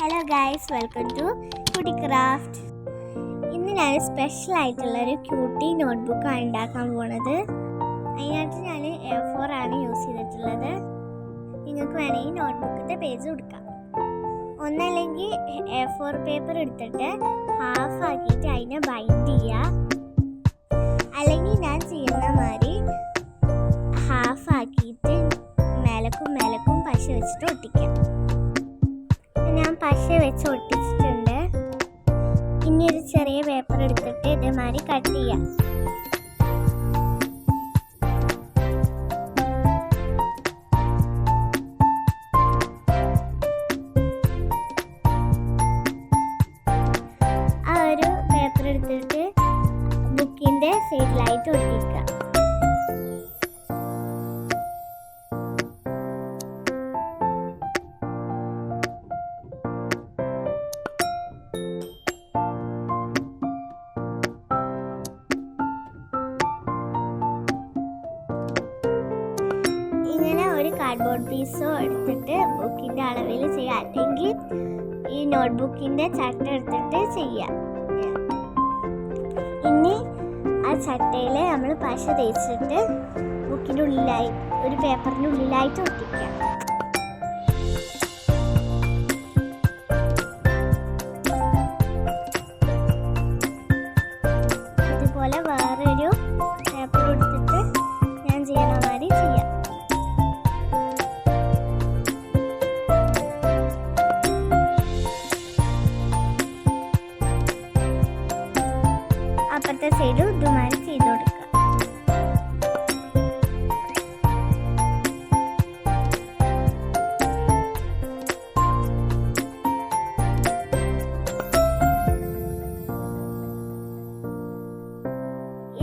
Hello guys, welcome to കുട്ടി craft. ഇന്ന് ഞാൻ സ്പെഷ്യൽ ആയിട്ടുള്ളൊരു ക്യൂട്ടി നോട്ട്ബുക്കാണ് ഉണ്ടാക്കാൻ പോണത്. അതിനായിട്ട് ഞാൻ A4 ആണ് യൂസ് ചെയ്തിട്ടുള്ളത്. നിങ്ങൾക്ക് വേണമെങ്കിൽ നോട്ട്ബുക്കിൻ്റെ പേജ് കൊടുക്കാം. ഒന്നല്ലെങ്കിൽ A4 പേപ്പർ എടുത്തിട്ട് ഹാഫ് ആക്കിയിട്ട് അതിനെ ബൈൻഡ് ചെയ്യുക. അല്ലെങ്കിൽ ഞാൻ ചെയ്യുന്ന മാതിരി ഹാഫ് ആക്കിയിട്ട് മേലക്കും പശ വെച്ചിട്ട് ഒട്ടിക്കാം. ഞാൻ പശ വെച്ച് ഒട്ടിച്ചിട്ടുണ്ട്. ഇനി ഒരു ചെറിയ പേപ്പർ എടുത്തിട്ട് ഇതേമാതിരി കട്ട് ചെയ്യാം. ആ ഒരു പേപ്പർ എടുത്തിട്ട് ബുക്കിൻ്റെ സൈഡിലായിട്ട് ഒട്ടിക്കുക. ഇങ്ങനെ ഒരു കാർഡ്ബോർഡ് പീസോ എടുത്തിട്ട് ബുക്കിൻ്റെ അളവിൽ ചെയ്യുക, അല്ലെങ്കിൽ ഈ നോട്ട്ബുക്കിൻ്റെ ചട്ട എടുത്തിട്ട് ചെയ്യാം. ഇനി ആ ചട്ടയിൽ നമ്മൾ പശ തേച്ചിട്ട് ബുക്കിൻ്റെ ഉള്ളിലായി ഒരു പേപ്പറിൻ്റെ ഉള്ളിലായിട്ട് ഒട്ടിക്കാം. ഇതുപോലെ വേറൊരു പേപ്പർ എടുത്തിട്ട് ഞാൻ ചെയ്യണ മാതിരി ചെയ്യാം. അപ്പുറത്തെ സൈഡ് ഇതുമാതിരി ചെയ്ത് കൊടുക്കുക.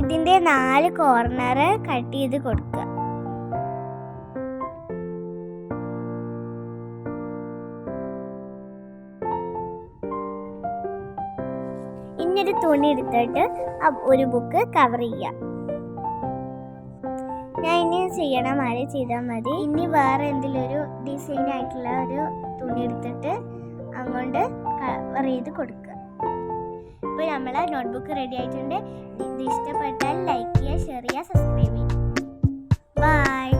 ഇതിന്റെ 4 കോർണർ കട്ട് ചെയ്ത് കൊടുക്കുക. ഇനിയൊരു തുണി എടുത്തിട്ട് ഒരു ബുക്ക് കവർ ചെയ്യാം. ഞാൻ ഇനി ചെയ്യണ മാതിരി ചെയ്താൽ മതി. ഇനി വേറെ എന്തെങ്കിലും ഒരു ഡിസൈൻ ആയിട്ടുള്ള ഒരു തുണി എടുത്തിട്ട് അങ്ങോട്ട് കവർ ചെയ്ത് കൊടുക്കുക. ഇപ്പോൾ നമ്മളെ നോട്ട്ബുക്ക് റെഡി ആയിട്ടുണ്ട്. ഇത് ഇഷ്ടപ്പെട്ടാൽ ലൈക്ക് ചെയ്യുക, ഷെയർ ചെയ്യുക, സബ്സ്ക്രൈബ് ചെയ്യുക. ബൈ.